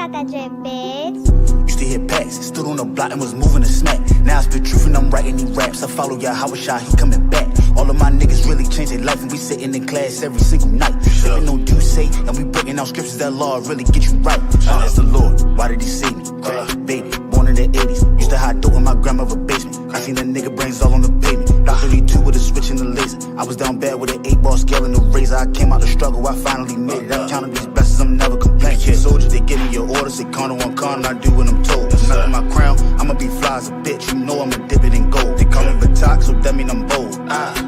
suck a drip, bitch. Used to hit packs, stood on the block and was moving to smack. Now I spit truth and I'm writing these raps. I follow y'all, how shot, he coming back. All of my niggas really changed their life and we sitting in class every single night. Sipping no do say, and we breaking out scriptures that law really get you right. That's the Lord, why did he save me? Baby, born in the 80s, used to hide dope in my grandmother's basement. I seen that nigga brains all on the pavement. Block 32 with a switch and a laser. I was down bad with an 8-ball scale and a razor. I came out the struggle, I finally made it. I counted these blessings, I'm never complaining. Kid soldier, they give me your orders, they corner on corner, I do what I'm told. Nothing my crown, I'ma be fly as a bitch. You know I'ma dip it in gold. They call me Batak, so that mean I'm bold.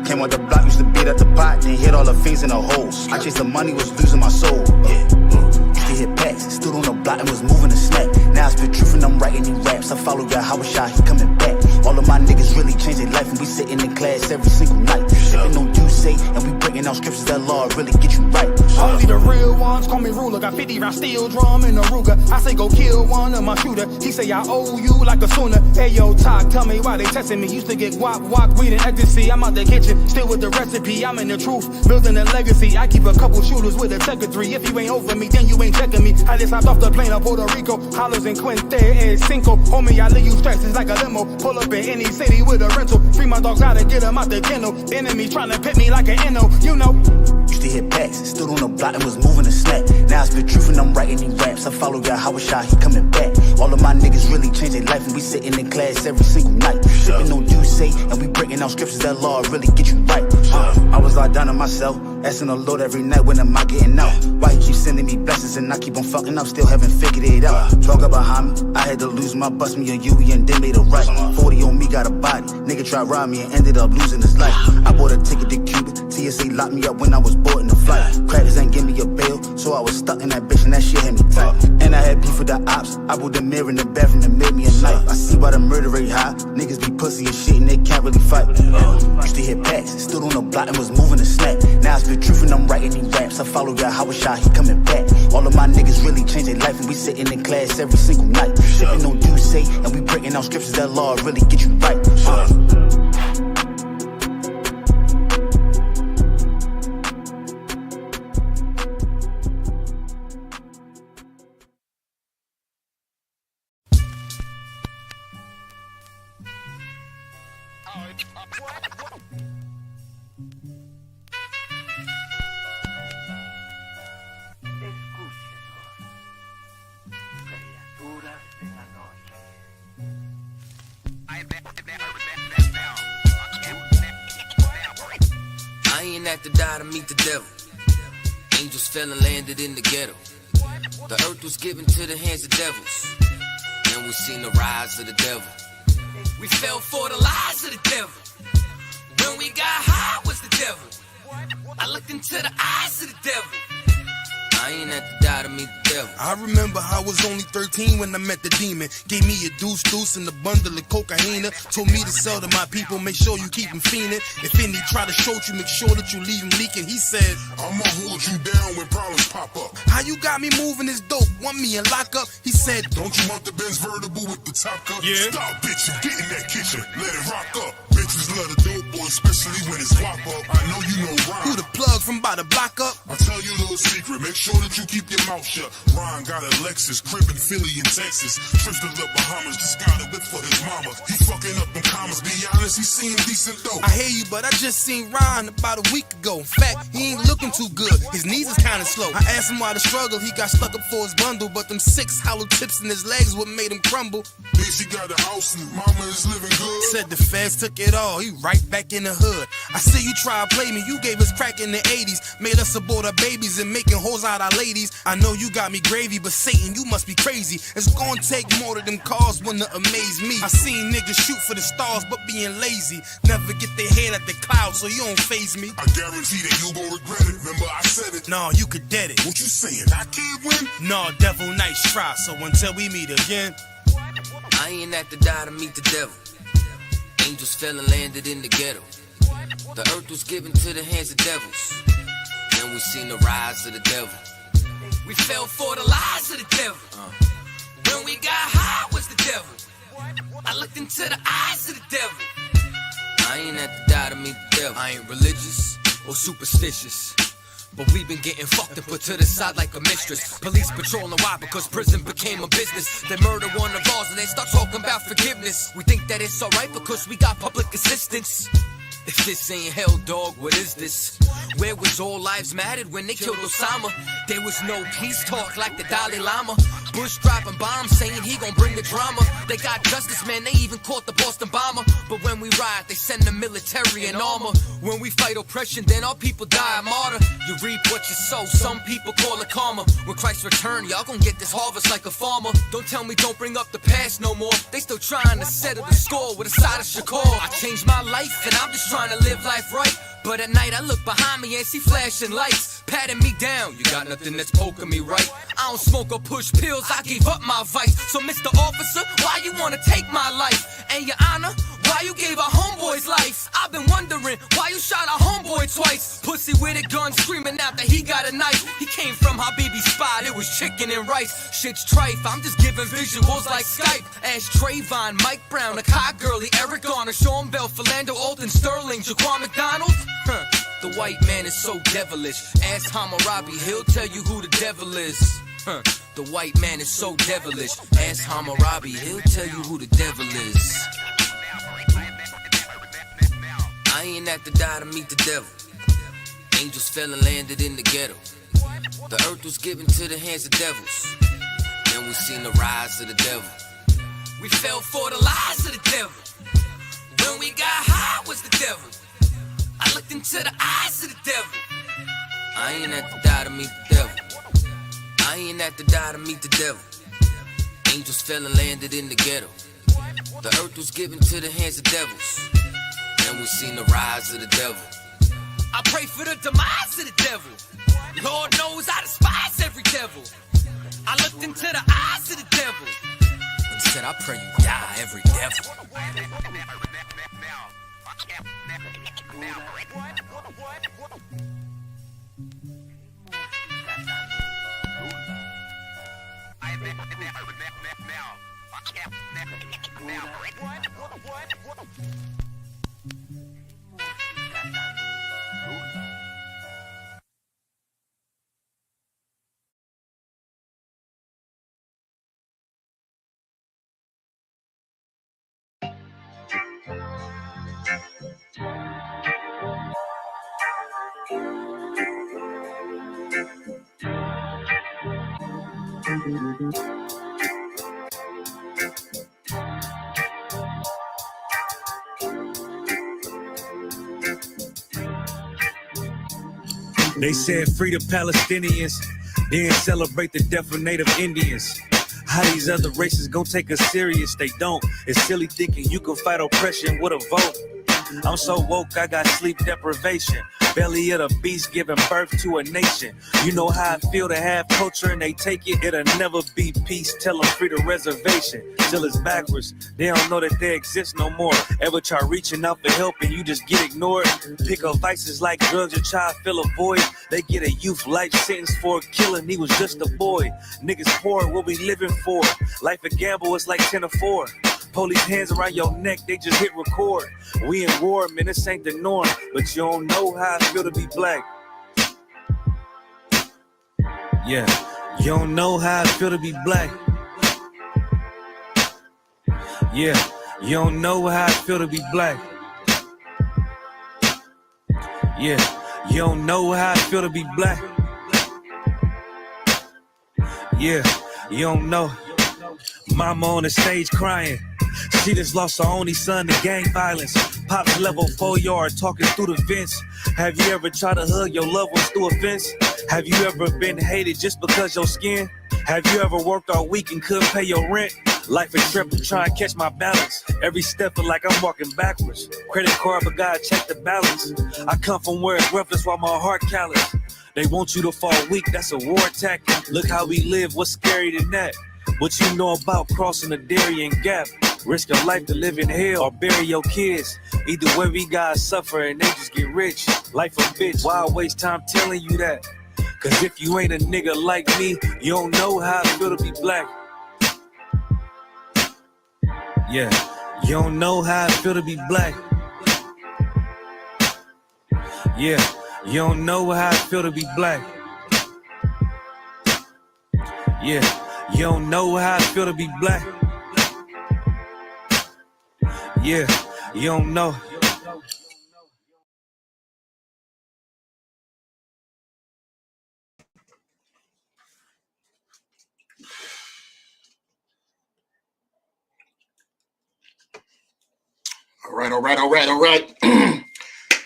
Came out the block, used to beat at the pot, then hit all the fiends in the holes. I chased the money, was losing my soul. Used to hit packs, stood on the block and was moving to snap. Now I spit truth and I'm writing these raps. I follow y'all, how shot, he coming back. All of my niggas really changed their life and we sitting in class every single night. Sipping no do say, and we breaking out scriptures that law really get you right. Only the real ones call me ruler. Got 50 round steel drum in a Ruger. I say go kill one of my shooter. He say I owe you like a sooner. Hey yo, talk, tell me why they testing me. Used to get guap, weed and ecstasy. I'm out the kitchen, still with the recipe. I'm in the truth, building a legacy. I keep a couple shooters with a secretary. If you ain't over me, then you ain't checking me. I just hopped off the plane of Puerto Rico. Hollers and Quinte and Cinco. Homie, I leave you stressed, it's like a limo. Pull up in any city with a rental. Free my dogs out and get them out the kennel. Enemy trying to pit me like an N.O., you know. Used to hit packs, stood on the block and was moving to snap. Now I spit truth and I'm writing these raps. I follow y'all, how shot, he coming back. All of my niggas really changed their life and we sitting in class every single night. Sipping no do say, and we breaking out scriptures that law really get you right. I was locked down on myself, asking the Lord every night when am I getting out. Why he keep sending me blessings and I keep on fucking up, still haven't figured it out. Talk about behind me, I had to lose my bust, me a Yui and then made a right. 40 on me, got a body, nigga tried rob me and ended up losing his life. I bought a ticket to Cuba, TSA locked me up when I was boarding the flight. Crackers ain't give me a bail, so I was stuck in that bitch and that shit had me tight. And I had beef with the ops, I put the mirror in the bathroom and made me a knife. I see why the murder rate high, niggas be pussy and shit and they can't really fight. Used to hit packs, stood on the block and was moving to snap. Now I spit truth and I'm writing these raps. I follow y'all, how shot, he coming back. All of my niggas really changed their life and we sitting in class every single night. Sipping no do say, and we breaking out scriptures that law really get you right. I ain't had to die to meet the devil. Angels fell and landed in the ghetto. The earth was given to the hands of devils. And we seen the rise of the devil. We fell for the lies of the devil. When we got high was the devil. I looked into the eyes of the devil. I ain't had to die to meet the devil. I remember I was only 13 when I met the demon. Gave me a deuce and a bundle of cocaine. Told me to sell to my people, make sure you keep them fiending. If any try to shoot you, make sure that you leave them leaking. He said, I'ma hold you down when problems pop up. how you got me moving this dope? Want me in lockup? He said, Don't you want the Benz vertible with the top cut? Yeah. Stop, bitch, and get in that kitchen. Let it rock up. Bitches love the dope boy, especially when it's wop up. I know you know Ron. who the plug from by the block up? I'll tell you a little secret. Make sure that you keep your mouth shut. Ron got a Lexus, crib in Philly and Texas. Trips to the Bahamas, just got a whip for his mama. He fucking up them commas. Be honest, he seemed decent though. I hear you, but I just seen Ron about a week ago. In fact, he ain't looking too good. His knees is kinda slow. I asked him why the struggle. He got stuck up for his bundle, but them 6 hollow tips in his legs what made him crumble. Bitch, he got a house and mama is living good. Said the feds took it all. He right back in the hood. I see you try to play me. You gave us crack in the 80s. Made us abort our babies and making hoes out our ladies. I know you got me gravy, but Satan, you must be crazy. It's gonna take more than them cars when to amaze me. I seen niggas shoot for the stars, but being lazy. Never get their head at the clouds, so you don't faze me. I guarantee that you gon' regret it. Remember I said it. Nah, you could dead it. What you saying? I can't win? Nah, devil, nice try. So until we meet again, I ain't had to die to meet the devil. Angels fell and landed in the ghetto. The earth was given to the hands of devils. And we seen the rise of the devil. We fell for the lies of the devil. When we got high was the devil. I looked into the eyes of the devil. I ain't had to die to meet the devil. I ain't religious or superstitious. But we've been getting fucked and put to the side like a mistress. Police patrolling why? Because prison became a business. They murder one of ours and they start talking about forgiveness. We think that it's alright because we got public assistance. If this ain't hell, dog, what is this? Where was all lives mattered when they killed Osama? There was no peace talk like the Dalai Lama. Bush dropping bombs saying he gon' bring the drama. They got justice, man, they even caught the Boston bomber. But when we ride, they send the military and armor. When we fight oppression, then our people die a martyr. You reap what you sow, some people call it karma. When Christ return, y'all gon' get this harvest like a farmer. Don't tell me don't bring up the past no more. They still trying to settle the score with a side of Shakur. I changed my life and I'm just trying to live life right. But at night I look behind me and see flashing lights patting me down. You got nothing that's poking me right. I don't smoke or push pills, I gave up my vice. So Mr. Officer, why you wanna take my life? And your honor, why you gave our homeboy's life? I've been wondering why you shot our homeboy twice. Pussy with a gun screaming out that he got a knife. He came from Habibi's spot, it was chicken and rice. Shit's trife, I'm just giving visuals like Skype. Ash Trayvon, Mike Brown, Akai Gurley, Eric Garner, Sean Bell, Philando, Alton Sterling, Jaquan McDonald. The white man is so devilish. Ask Hammurabi, he'll tell you who the devil is. The white man is so devilish. Ask Hammurabi, he'll tell you who the devil is. I ain't have to die to meet the devil. Angels fell and landed in the ghetto. The earth was given to the hands of devils. Then we seen the rise of the devil. We fell for the lies of the devil. When we got high was the devil. I looked into the eyes of the devil. I ain't have to die to meet the devil. I ain't have to die to meet the devil. Angels fell and landed in the ghetto. The earth was given to the hands of devils. Then we seen the rise of the devil. I pray for the demise of the devil. Lord knows I despise every devil. I looked into the eyes of the devil. Instead I pray you die, every devil. They said free the Palestinians, then celebrate the death of native Indians. How these other races gon' take us serious? They don't. It's silly thinking you can fight oppression with a vote. I'm so woke, I got sleep deprivation. Belly of the beast giving birth to a nation. You know how I feel to have culture and they take it. It'll never be peace. Tell them free the reservation. Till it's backwards. They don't know that they exist no more. Ever try reaching out for help and you just get ignored? Pick up vices like drugs, your child fill a void. They get a youth life sentence for killing. He was just a boy. Niggas poor, what we living for? Life a gamble, it's like 10 or 4. Police hands around your neck, they just hit record. We in war, man, this ain't the norm. But you don't know how I feel to be black. Yeah, you don't know how I feel to be black. Yeah, you don't know how I feel to be black. Yeah, you don't know how I feel to be black. Yeah, you don't know. Mama on the stage crying. She just lost her only son to gang violence. Pops level 4 yard talking through the fence. Have you ever tried to hug your loved ones through a fence? Have you ever been hated just because your skin? Have you ever worked all week and couldn't pay your rent? Life a trip to try and catch my balance. Every step feel like I'm walking backwards. Credit card, but God check the balance. I come from where it's rough, that's why my heart callous. They want you to fall weak, that's a war tactic. Look how we live, what's scary than that? What you know about crossing the Darien Gap? Risk your life to live in hell or bury your kids. Either way we gotta suffer and they just get rich. Life a bitch, why I waste time telling you that? Cause if you ain't a nigga like me, you don't know how I feel to be black. Yeah, you don't know how I feel to be black. Yeah, You don't know how I feel to be black. Yeah, you don't know how I feel to be black. Yeah, you don't know. All right.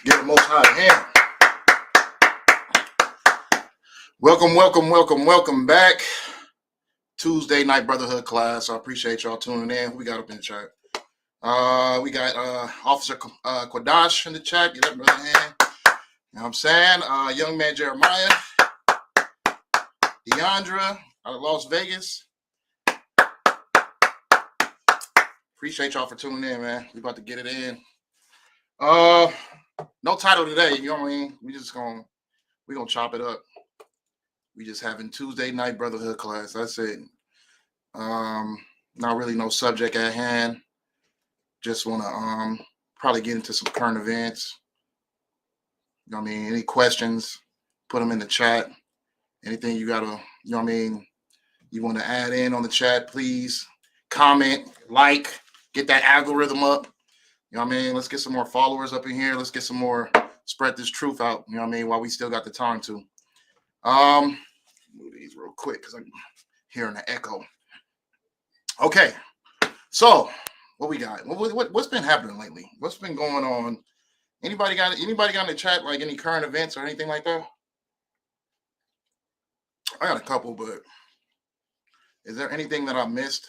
Give the most high hand. Welcome back. Tuesday night Brotherhood class. I appreciate y'all tuning in. Who we got up in the chat? We got Officer Quadash in the chat. Get up, brother hand. You know what I'm saying? Young man Jeremiah. Deandra out of Las Vegas. Appreciate y'all for tuning in, man. We about to get it in. No title today, you know what I mean? We're gonna chop it up. We just having Tuesday night Brotherhood class. That's it. Not really no subject at hand. Just wanna probably get into some current events. You know what I mean? Any questions, put them in the chat. Anything you gotta, you know what I mean, you want to add in on the chat, please comment, like, get that algorithm up. You know what I mean? Let's get some more followers up in here. Let's get some more, spread this truth out, you know what I mean, while we still got the time to. Move these real quick because I'm hearing the echo. Okay, so what we got? What's been happening lately? What's been going on? Anybody got in the chat, like any current events or anything like that? I got a couple, but is there anything that I missed?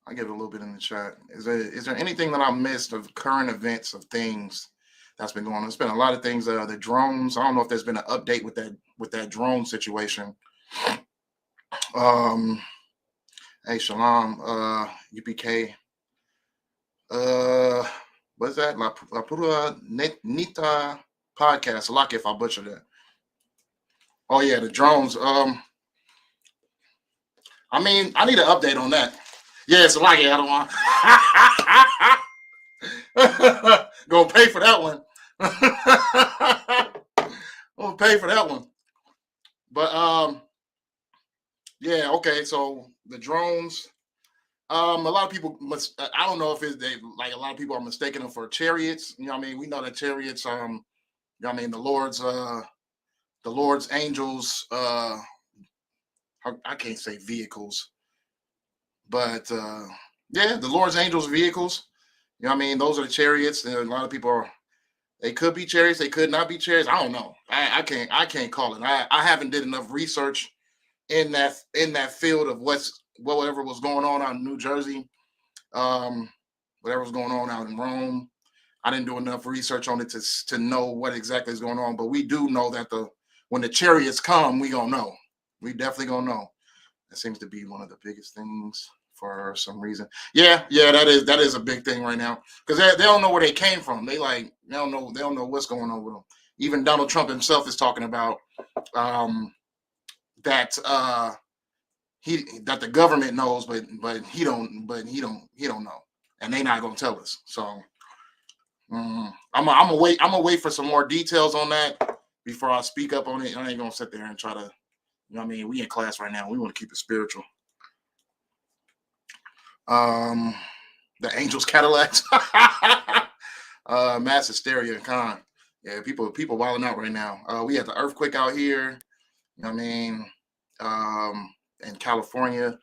I give it a little bit in the chat. Is there anything that I missed of current events of things that's been going on? There's been a lot of things. The drones. I don't know if there's been an update with that drone situation. Hey, Shalom, UPK. What's that? La Pura Nita podcast. Lucky if I butchered that. Oh yeah, the drones. I mean, I need an update on that. Yeah, it's lucky. I don't want. Gonna pay for that one. Gonna pay for that one. But yeah, okay. So the drones. A lot of people must. I don't know if it's a lot of people are mistaking them for chariots. You know what I mean? We know that chariots. You know what I mean? The Lord's angels. I can't say vehicles, but yeah, the Lord's angels vehicles. You know what I mean? Those are the chariots. And a lot of people are. They could be chariots. They could not be chariots. I don't know. I can't call it. I haven't did enough research in that field of whatever was going on out in New Jersey, whatever was going on out in Rome. I didn't do enough research on it to know what exactly is going on. But we do know that when the chariots come, we gonna know. We definitely gonna know. That seems to be one of the biggest things for some reason. Yeah, that is a big thing right now because they don't know where they came from. They don't know what's going on with them. Even Donald Trump himself is talking about that the government knows, but he don't know, and they not gonna tell us. So I'm gonna wait for some more details on that before I speak up on it. I ain't gonna sit there and try to, you know what I mean? We in class right now. We want to keep it spiritual. The Angels Cadillacs, mass hysteria, con. Yeah, people wilding out right now. We had the earthquake out here. You know what I mean? In California,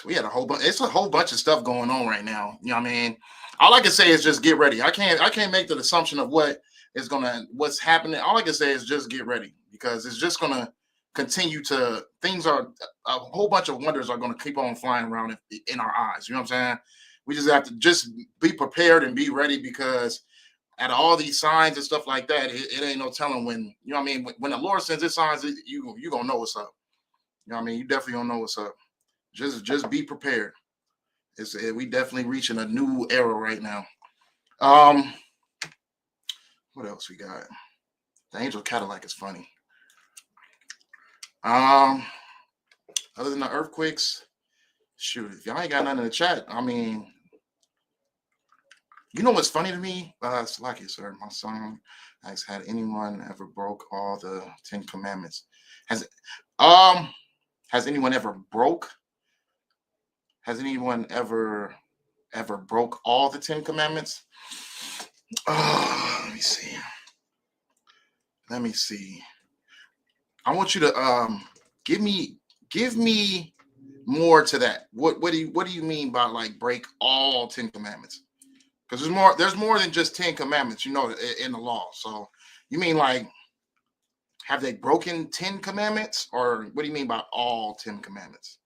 we had a whole bunch. It's a whole bunch of stuff going on right now. You know what I mean? All I can say is just get ready. I can't make the assumption of what's happening. All I can say is just get ready because it's just gonna continue to. Things are a whole bunch of wonders are gonna keep on flying around in our eyes. You know what I'm saying? We just have to just be prepared and be ready because out of all these signs and stuff like that, it ain't no telling when. You know what I mean? When the Lord sends his signs, you gonna know what's up. You know what I mean? You definitely gonna know what's up. Just be prepared. We definitely reaching a new era right now. What else we got? The Angel Cadillac is funny. Other than the earthquakes, shoot, if y'all ain't got nothing in the chat, I mean, You know what's funny to me? Salaki, sir, my son asks, had anyone ever broke all the 10 commandments? Has um has anyone ever broke? Has anyone ever broke all the 10 commandments? Let me see. Let me see. I want you to give me more to that. What do you mean by like break all 10 commandments? Because there's more than just 10 commandments, in the law. So you mean like have they broken 10 commandments, or what do you mean by all 10 commandments?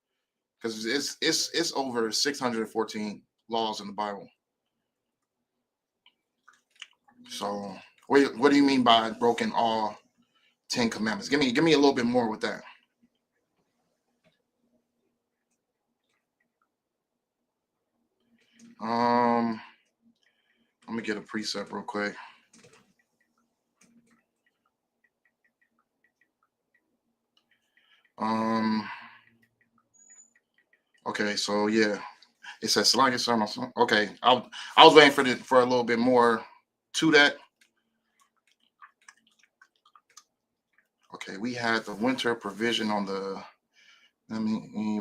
Because it's over 614 laws in the Bible. So what do you mean by broken all 10 commandments? Give me a little bit more with that. Let me get a precept real quick. Okay, so yeah, it says Salaki son. Okay, I was waiting for a little bit more to that. Okay, we had the winter provision on the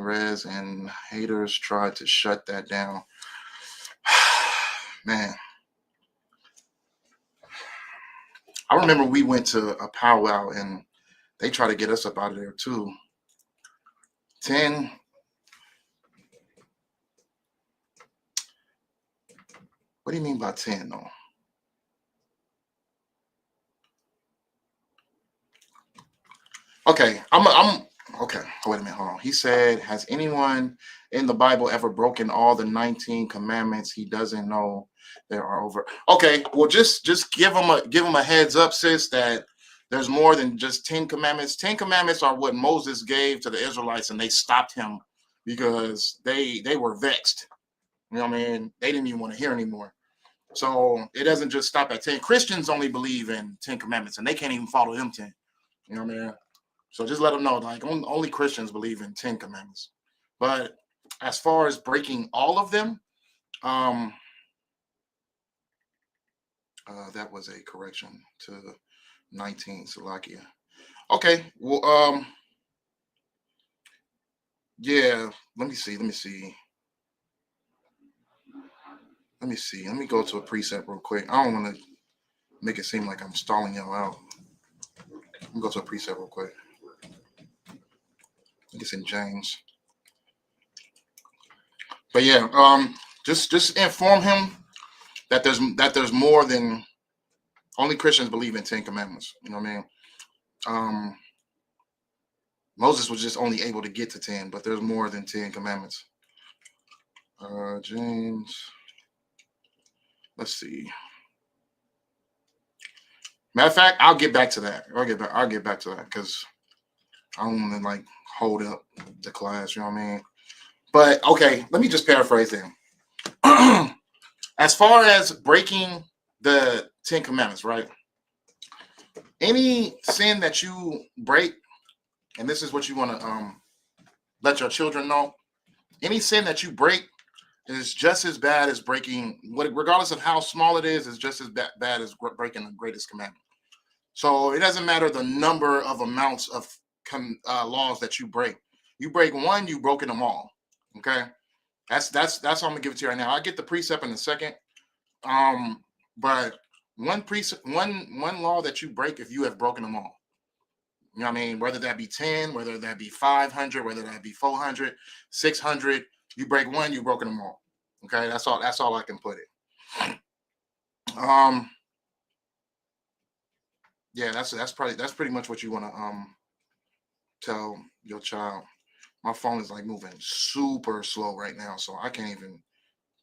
res, and haters tried to shut that down. Man, I remember we went to a powwow and they tried to get us up out of there too. 10. What do you mean by 10 though? Okay, I'm okay. Wait a minute, hold on. He said, has anyone in the Bible ever broken all the 19 commandments? He doesn't know there are over. Okay, well, just give him a heads up, sis, that there's more than just 10 commandments. 10 commandments are what Moses gave to the Israelites, and they stopped him because they were vexed. You know what I mean? They didn't even want to hear anymore. So it doesn't just stop at 10. Christians only believe in 10 commandments, and they can't even follow them 10. You know what I mean? So just let them know, like only Christians believe in 10 commandments. But as far as breaking all of them, that was a correction to 19, Salakia. Okay, well, yeah, let me see. Let me go to a precept real quick. I don't want to make it seem like I'm stalling y'all out. Let me go to a precept real quick. I think it's in James. But yeah, just inform him that there's more than only Christians believe in 10 commandments. You know what I mean? Moses was just only able to get to 10, but there's more than 10 commandments. James. Let's see. Matter of fact, I'll get back to that. I'll get back to that because I don't want to like hold up the class. You know what I mean? But okay, let me just paraphrase them. As far as breaking the 10 commandments, right? Any sin that you break, and this is what you want to let your children know. Any sin that you break is just as bad as breaking, regardless of how small it is just as bad as breaking the greatest commandment. So it doesn't matter the number of amounts of laws that you break. You break one, you've broken them all. Okay, that's all I'm gonna give it to you right now. I'll get the precept in a second. But one law that you break, if you have broken them all. You know what I mean? Whether that be 10, whether that be 500, whether that be 400, 600, you break one, you've broken them all. Okay, that's all I can put it. Yeah, that's pretty much what you want to tell your child. My phone is like moving super slow right now, so I can't even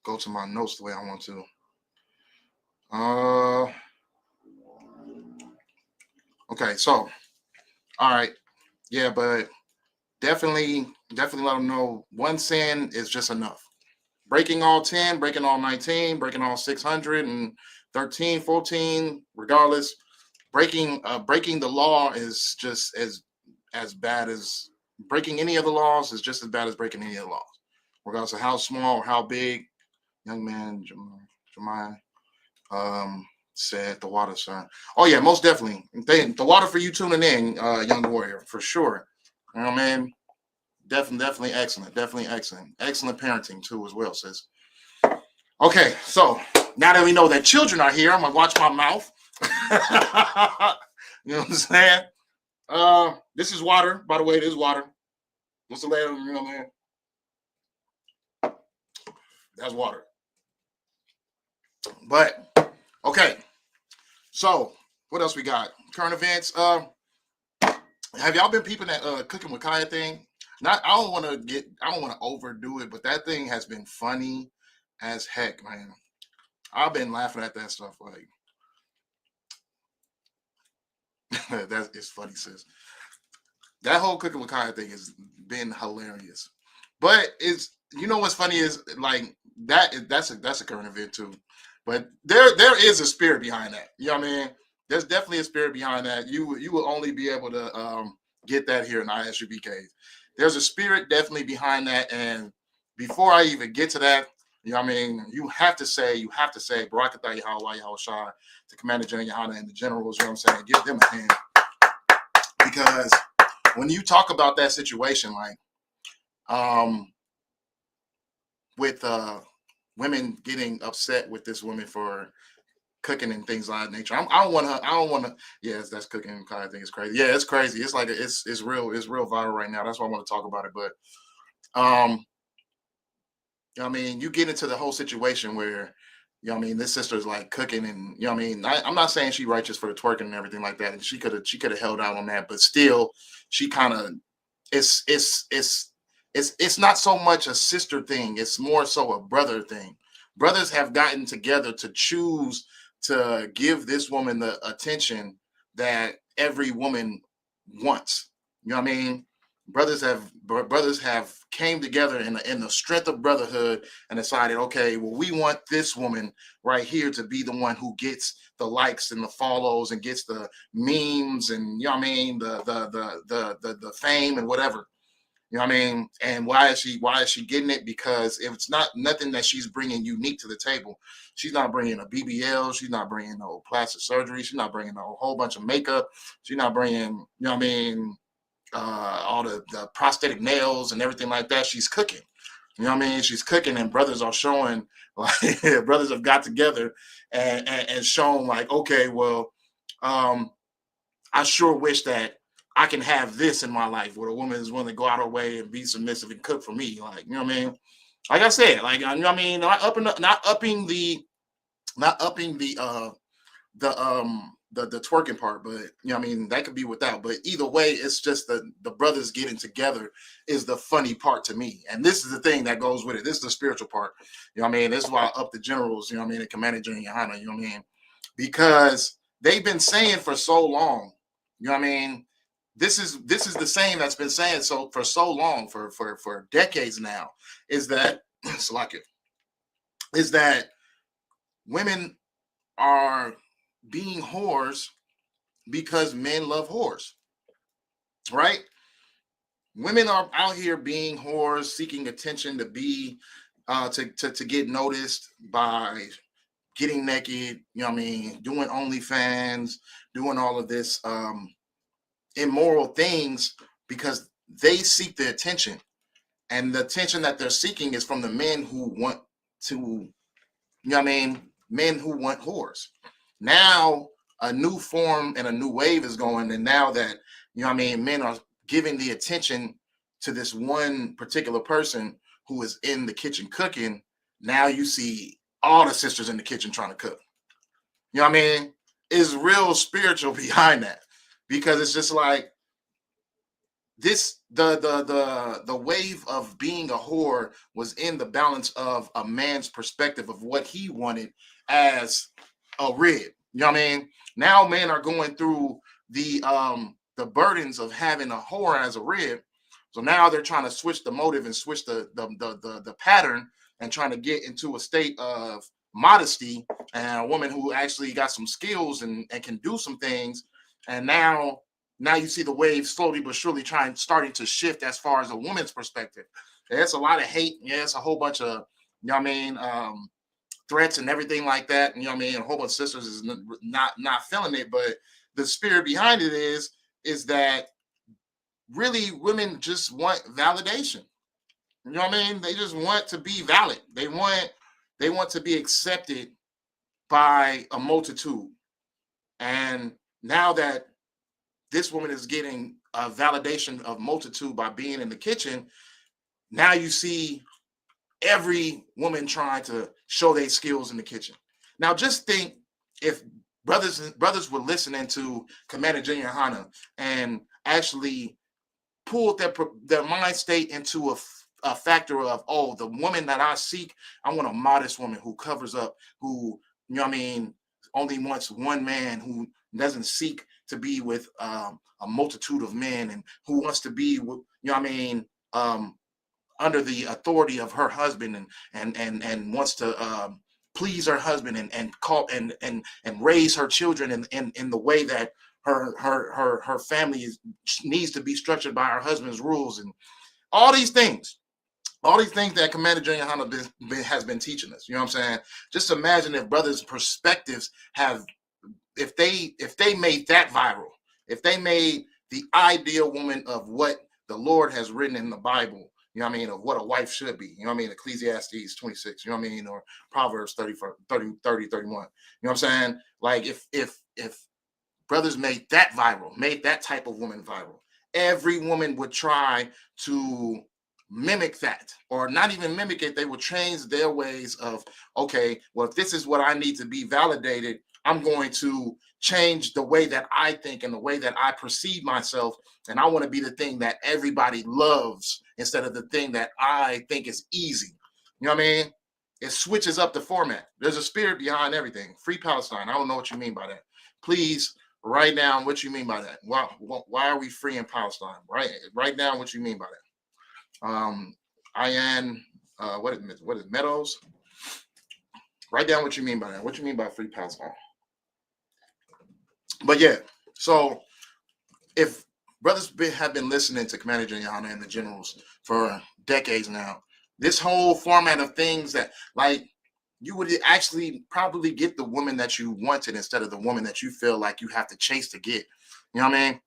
go to my notes the way I want to. Okay, so all right, yeah, but definitely let them know one sin is just enough. Breaking all 10, breaking all 19, breaking all 613, 14, regardless, breaking the law is just as bad as breaking any of the laws is just as bad as breaking any of the laws, regardless of how small or how big. Young man, Jemiah, Said the water, son. Oh yeah, most definitely. The water for you tuning in, young warrior, for sure. You know what I mean? Definitely excellent. Definitely excellent. Excellent parenting too, as well, sis. Okay, so now that we know that children are here, I'm gonna watch my mouth. You know what I'm saying? This is water, by the way. This is water. What's the layer? You know what I mean? That's water. But okay, so what else we got? Current events. Have y'all been peeping that cooking with Kaya thing? I don't want to overdo it, but that thing has been funny as heck, man. I've been laughing at that stuff like it's funny, sis. That whole cooking with Kaya thing has been hilarious. But what's funny is like that's a current event too. But there is a spirit behind that. You know what I mean? There's definitely a spirit behind that. You will only be able to get that here in ISUBK. There's a spirit definitely behind that. And before I even get to that, you know what I mean? You have to say, Barakatah Yahweh Yahushua, the Commander General Yohana and the generals, you know what I'm saying? Give them a hand. Because when you talk about that situation, like with women getting upset with this woman for cooking and things like that nature. I don't want to. Yes, that's cooking. I think it's crazy. Yeah, it's crazy. It's like it's real viral right now. That's why I want to talk about it. But I mean, you get into the whole situation where, you know what I mean, this sister's like cooking and, you know what I mean, I'm not saying she righteous for the twerking and everything like that. And she could have held out on that, but still she kind of, it's not so much a sister thing. It's more so a brother thing. Brothers have gotten together to choose to give this woman the attention that every woman wants. You know what I mean? Brothers have came together in the strength of brotherhood and decided, okay, well, we want this woman right here to be the one who gets the likes and the follows and gets the memes and, you know what I mean, the fame and whatever. You know what I mean? And why is she getting it? Because if it's not nothing that she's bringing unique to the table, she's not bringing a BBL, she's not bringing no plastic surgery, she's not bringing a whole bunch of makeup, she's not bringing, you know what I mean, all the prosthetic nails and everything like that. She's cooking. You know what I mean? She's cooking, and brothers are showing, like, brothers have got together and shown, like, okay, well, I sure wish that I can have this in my life where a woman is willing to go out her way and be submissive and cook for me. Like, you know what I mean? Like I said, like, you know what I mean? Not upping the twerking part, but, you know what I mean, that could be without. But either way, it's just the brothers getting together is the funny part to me. And this is the thing that goes with it. This is the spiritual part. You know what I mean? This is why I up the generals, you know what I mean, and Commander General Yohana, you know what I mean? Because they've been saying for so long, you know what I mean? This is the same that's been saying so for so long, for decades now, is that is that women are being whores because men love whores, right? Women are out here being whores, seeking attention to be to get noticed by getting naked, you know what I mean, doing OnlyFans, doing all of this immoral things because they seek the attention, and the attention that they're seeking is from the men who want to, you know what I mean, men who want whores. Now a new form and a new wave is going, and now that, you know what I mean, men are giving the attention to this one particular person who is in the kitchen cooking. Now you see all the sisters in the kitchen trying to cook. You know what I mean? It's real spiritual behind that. Because it's just like this, the wave of being a whore was in the balance of a man's perspective of what he wanted as a rib. You know what I mean? Now men are going through the burdens of having a whore as a rib. So now they're trying to switch the motive and switch the pattern and trying to get into a state of modesty and a woman who actually got some skills and can do some things. And now you see the wave slowly but surely starting to shift as far as a woman's perspective. There's a lot of hate. Yeah, it's a whole bunch of, you know what I mean, threats and everything like that. You know what I mean? A whole bunch of sisters is not feeling it, but the spirit behind it is that really women just want validation. You know what I mean? They just want to be valid. They want to be accepted by a multitude. And now that this woman is getting a validation of multitude by being in the kitchen, now you see every woman trying to show their skills in the kitchen. Now just think if brothers were listening to Commander Junior Hana and actually pulled their mind state into a factor of, oh, the woman that I seek, I want a modest woman who covers up, who, you know what I mean, only wants one man, who doesn't seek to be with a multitude of men, and who wants to be with, you know what I mean, under the authority of her husband, and wants to please her husband, and call and raise her children in the way that her family needs to be structured by her husband's rules, and all these things that Commander Junior Hana has been teaching us. You know what I'm saying? Just imagine if brothers' perspectives if they made that viral, if they made the ideal woman of what the Lord has written in the Bible, you know what I mean, of what a wife should be, you know what I mean, Ecclesiastes 26, you know what I mean, or Proverbs 30, 31. You know what I'm saying? Like if brothers made that viral, made that type of woman viral, every woman would try to mimic that, or not even mimic it. They would change their ways of, okay, well, if this is what I need to be validated, I'm going to change the way that I think and the way that I perceive myself. And I want to be the thing that everybody loves instead of the thing that I think is easy. You know what I mean? It switches up the format. There's a spirit behind everything. Free Palestine. I don't know what you mean by that. Please write down what you mean by that. Why are we free in Palestine? Write down what you mean by that. Ian, what is Meadows? Write down what you mean by that. What you mean by free Palestine? But yeah, so if brothers have been listening to Commander Junior Hana and the generals for decades now, this whole format of things that, like, you would actually probably get the woman that you wanted instead of the woman that you feel like you have to chase to get. You know what I mean?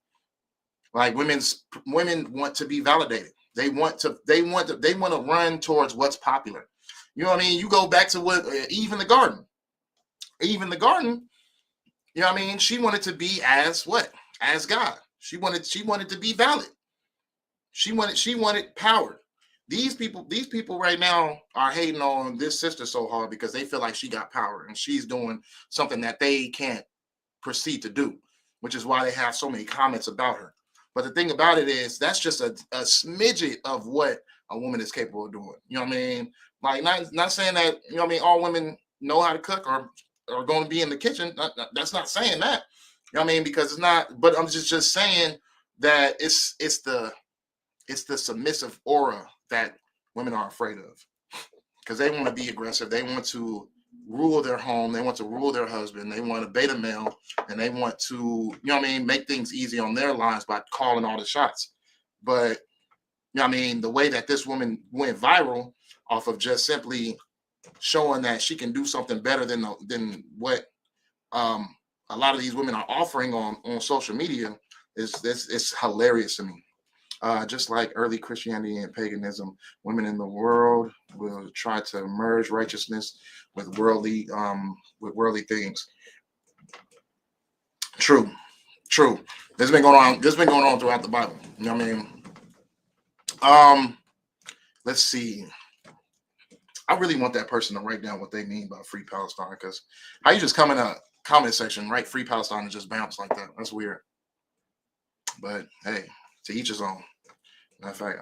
Like women want to be validated. They want to run towards what's popular. You know what I mean? You go back to what Eve in the garden. Eve in the garden, you know what I mean? She wanted to be as what? As God. She wanted to be valid. She wanted power. These people right now are hating on this sister so hard because they feel like she got power and she's doing something that they can't proceed to do, which is why they have so many comments about her. But the thing about it is that's just a smidget of what a woman is capable of doing. You know what I mean? Like not saying that, you know what I mean, all women know how to cook or are going to be in the kitchen. That's not saying that. You know what I mean? Because it's not, but I'm just saying that it's the submissive aura that women are afraid of, because they want to be aggressive. They want to rule their home. They want to rule their husband. They want to beta male, and they want to, you know what I mean, make things easy on their lives by calling all the shots. But, you know what I mean, the way that this woman went viral off of just simply showing that she can do something better than what a lot of these women are offering on social media is hilarious to me. Just like early Christianity and paganism, women in the world will try to merge righteousness with worldly things. True. This has been going on throughout the Bible. You know what I mean? Let's see. I really want that person to write down what they mean by free Palestine, because how you just come in a comment section, write free Palestine, and just bounce like that? That's weird. But hey, to each his own. Matter of fact,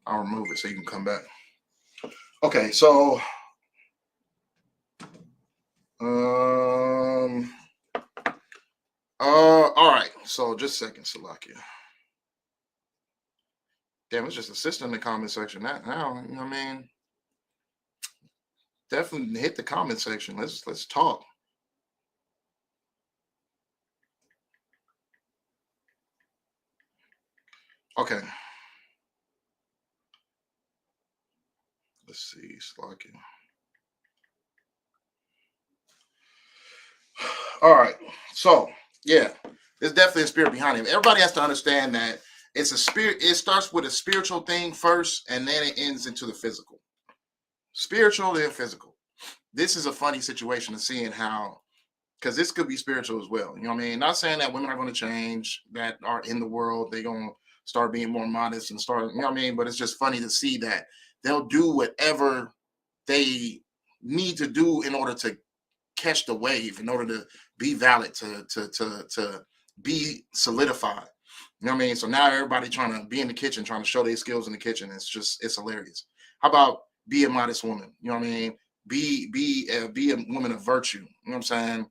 I'll remove it so you can come back. Okay, so all right. So just a second, Salakia. Damn, it's just a sister in the comment section. Now, you know what I mean? Definitely hit the comment section. Let's talk. Okay. Let's see, Slocking. All right, so yeah, there's definitely a spirit behind it. Everybody has to understand that it's a spirit. It starts with a spiritual thing first, and then it ends into the physical. Spiritual and physical. This is a funny situation of seeing how, because this could be spiritual as well. You know what I mean? Not saying that women are going to change, that are in the world, they're going to start being more modest and start, you know what I mean? But it's just funny to see that they'll do whatever they need to do in order to catch the wave, in order to be valid, to be solidified. You know what I mean? So now everybody trying to be in the kitchen, trying to show their skills in the kitchen. It's hilarious. How about be a modest woman? You know what I mean? Be a woman of virtue. You know what I'm saying?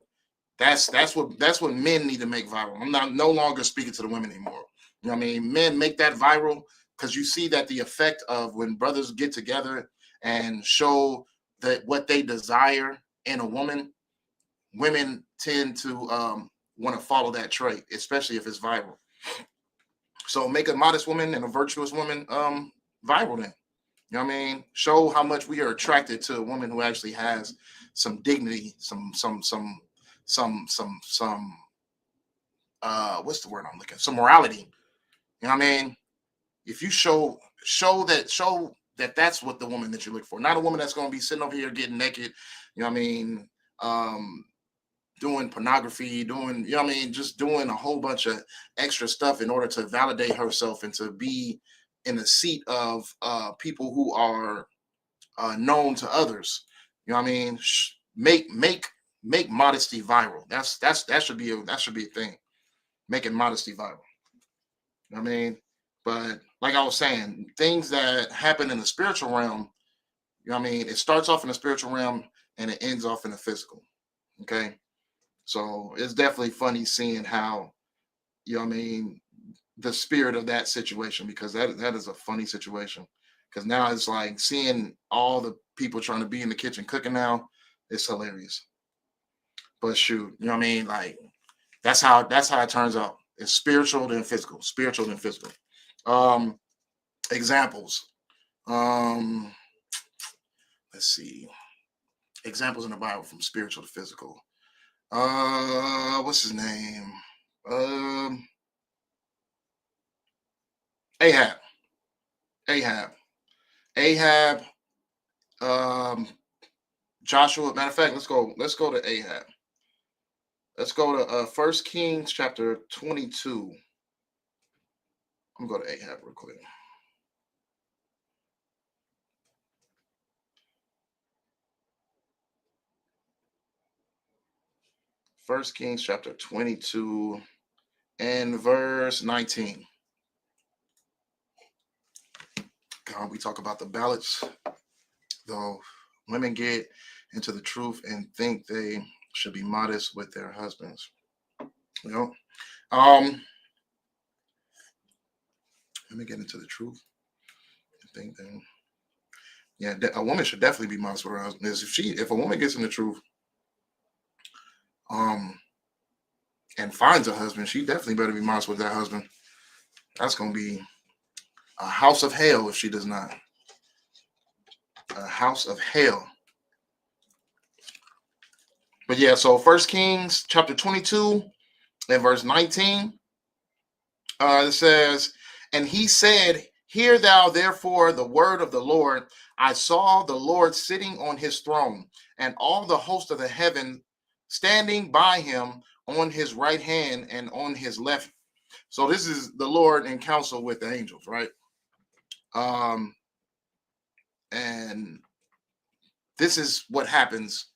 That's what men need to make viral. I'm not no longer speaking to the women anymore. You know what I mean? Men make that viral because you see that the effect of when brothers get together and show that what they desire in a woman, women tend to want to follow that trait, especially if it's viral. So make a modest woman and a virtuous woman viral then. You know what I mean? Show how much we are attracted to a woman who actually has some dignity, some what's the word I'm looking for? Some morality. You know what I mean? If you show that that's what the woman that you look for, not a woman that's going to be sitting over here getting naked, you know what I mean? Doing pornography, doing, you know what I mean, just doing a whole bunch of extra stuff in order to validate herself and to be in the seat of people who are known to others. You know what I mean? Make modesty viral. That should be a thing. Making modesty viral. You know what I mean? But like I was saying, things that happen in the spiritual realm, you know what I mean? It starts off in the spiritual realm and it ends off in the physical. Okay. So it's definitely funny seeing how, you know what I mean, the spirit of that situation, because that is a funny situation. Because now it's like seeing all the people trying to be in the kitchen cooking now, it's hilarious. But shoot, you know what I mean? Like that's how it turns out. It's spiritual then physical, spiritual then physical. Examples. Let's see. Examples in the Bible from spiritual to physical. What's his name? Ahab. Joshua. Matter of fact, let's go to Ahab. Let's go to 1 Kings chapter 22. I'm going to go to Ahab real quick. First Kings chapter 22 and verse 19. God, we talk about the balance. Though women get into the truth and think they should be modest with their husbands. You know, let me get into the truth. I think that, yeah, a woman should definitely be modest with her husband. If a woman gets in the truth, and finds a husband, she definitely better be modest with that husband. That's gonna be a house of hell if she does not. A house of hell. But yeah, so 1 Kings chapter 22 and verse 19, it says, and he said, hear thou therefore the word of the Lord. I saw the Lord sitting on his throne, and all the host of the heaven standing by him on his right hand and on his left. So this is the Lord in council with the angels, right? And this is what happens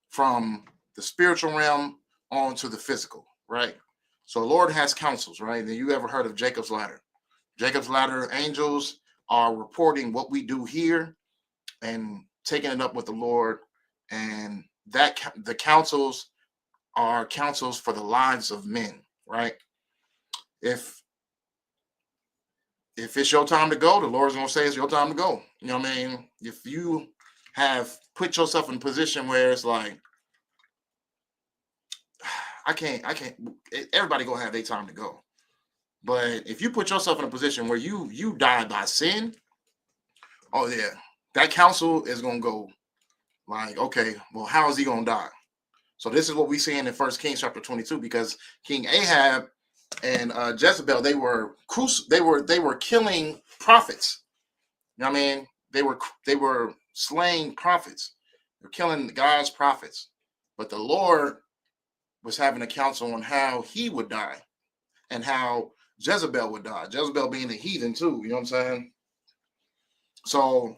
from the spiritual realm on to the physical, right? So the Lord has councils, right? And you ever heard of Jacob's ladder? Jacob's ladder, angels are reporting what we do here and taking it up with the Lord. And that the councils are councils for the lives of men, right? If it's your time to go, the Lord's gonna say it's your time to go. You know what I mean? If you have put yourself in a position where it's like, I can't, everybody gonna have their time to go. But if you put yourself in a position where you die by sin, oh yeah, that council is going to go like, okay, well, how is he going to die? So this is what we see in 1 Kings chapter 22, because King Ahab and Jezebel, they were killing prophets. You know what I mean? They were slaying prophets. They're killing God's prophets. But the Lord was having a counsel on how he would die and how Jezebel would die. Jezebel being a heathen too, you know what I'm saying? So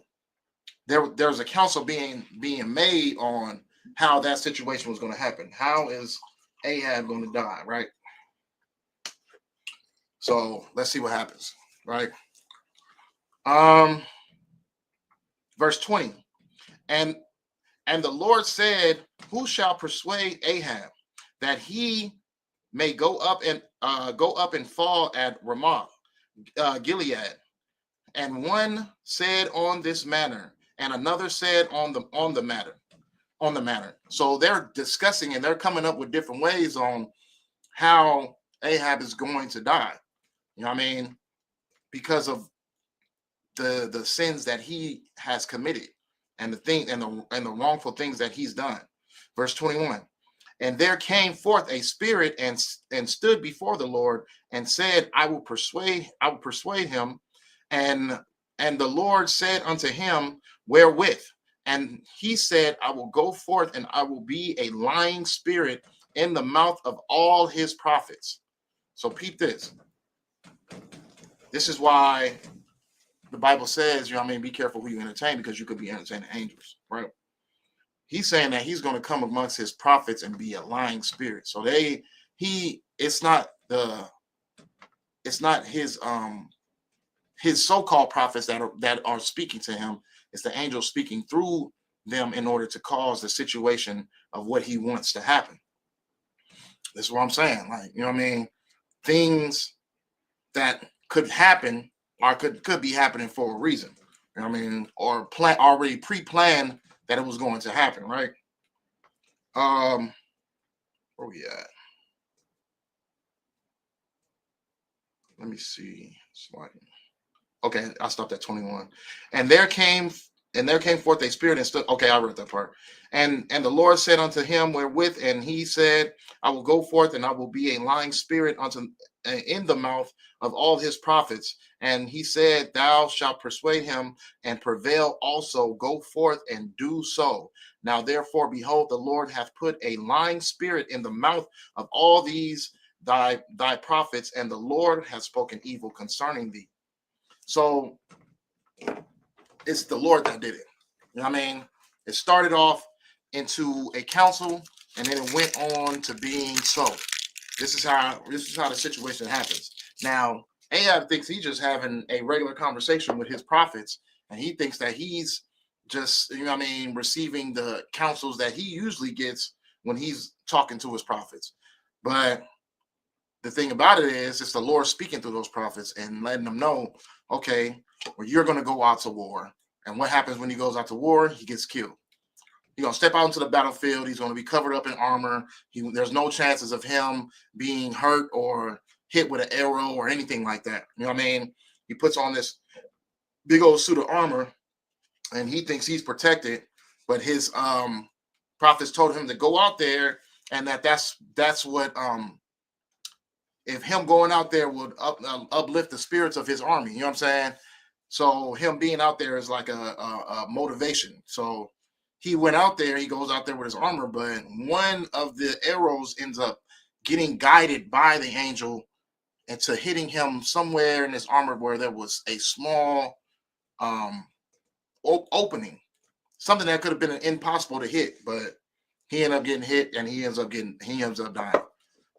there was a counsel being made on how that situation was going to happen. How is Ahab going to die, right? So let's see what happens, right? Verse 20. And the Lord said, who shall persuade Ahab that he may go up and fall at Ramoth Gilead? And one said on this manner, and another said on the matter. So they're discussing and they're coming up with different ways on how Ahab is going to die. You know what I mean? Because of the sins that he has committed and the wrongful things that he's done. Verse 21. And there came forth a spirit and stood before the Lord and said, I will persuade him. And the Lord said unto him, wherewith? And he said, I will go forth and I will be a lying spirit in the mouth of all his prophets. So peep this. This is why the Bible says, you know what I mean, be careful who you entertain, because you could be entertaining angels, right? He's saying that he's going to come amongst his prophets and be a lying spirit. So it's not his so-called prophets that are speaking to him. It's the angel speaking through them in order to cause the situation of what he wants to happen. This is what I'm saying. Like, you know what I mean? Things that could happen or could be happening for a reason. You know what I mean? Or already pre-planned that it was going to happen, right? Where we at? Let me see. Okay, I stopped at 21. And there came forth a spirit and stood. Okay, I read that part. And the Lord said unto him, wherewith? And he said, I will go forth and I will be a lying spirit in the mouth of all his prophets. And he said, thou shalt persuade him and prevail also. Go forth and do so. Now therefore, behold, the Lord hath put a lying spirit in the mouth of all these thy prophets, and the Lord has spoken evil concerning thee. So it's the Lord that did it. You know what I mean? It started off into a council, and then it went on to being so. This is how the situation happens. Now, Ahab thinks he's just having a regular conversation with his prophets, and he thinks that he's just, you know what I mean, receiving the counsels that he usually gets when he's talking to his prophets. But the thing about it is, it's the Lord speaking through those prophets and letting them know, okay, well, you're going to go out to war. And what happens when he goes out to war? He gets killed. He's going to step out into the battlefield. He's going to be covered up in armor. There's no chances of him being hurt or hit with an arrow or anything like that. You know what I mean? He puts on this big old suit of armor, and he thinks he's protected. But his prophets told him to go out there, and that's what if him going out there would uplift the spirits of his army. You know what I'm saying? So him being out there is like a motivation. So he went out there, he goes out there with his armor, but one of the arrows ends up getting guided by the angel into hitting him somewhere in his armor where there was a small opening, something that could have been impossible to hit, but he ended up getting hit and he ends up dying. You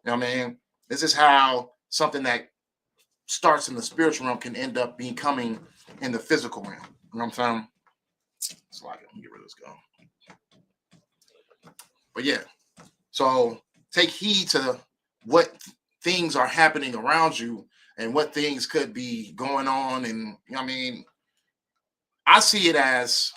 know what I mean? This is how something that starts in the spiritual realm can end up becoming in the physical realm. You know what I'm saying? It's like, let me get rid of this guy. But yeah, so take heed to what things are happening around you and what things could be going on. And you know what I mean, I see it as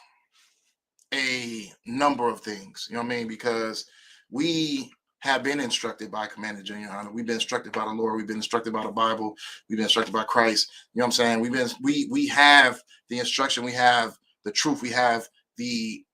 a number of things, you know what I mean, because we have been instructed by Commander Junior Honor. We've been instructed by the Lord. We've been instructed by the Bible. We've been instructed by Christ. You know what I'm saying? We have the instruction. We have the truth. We have the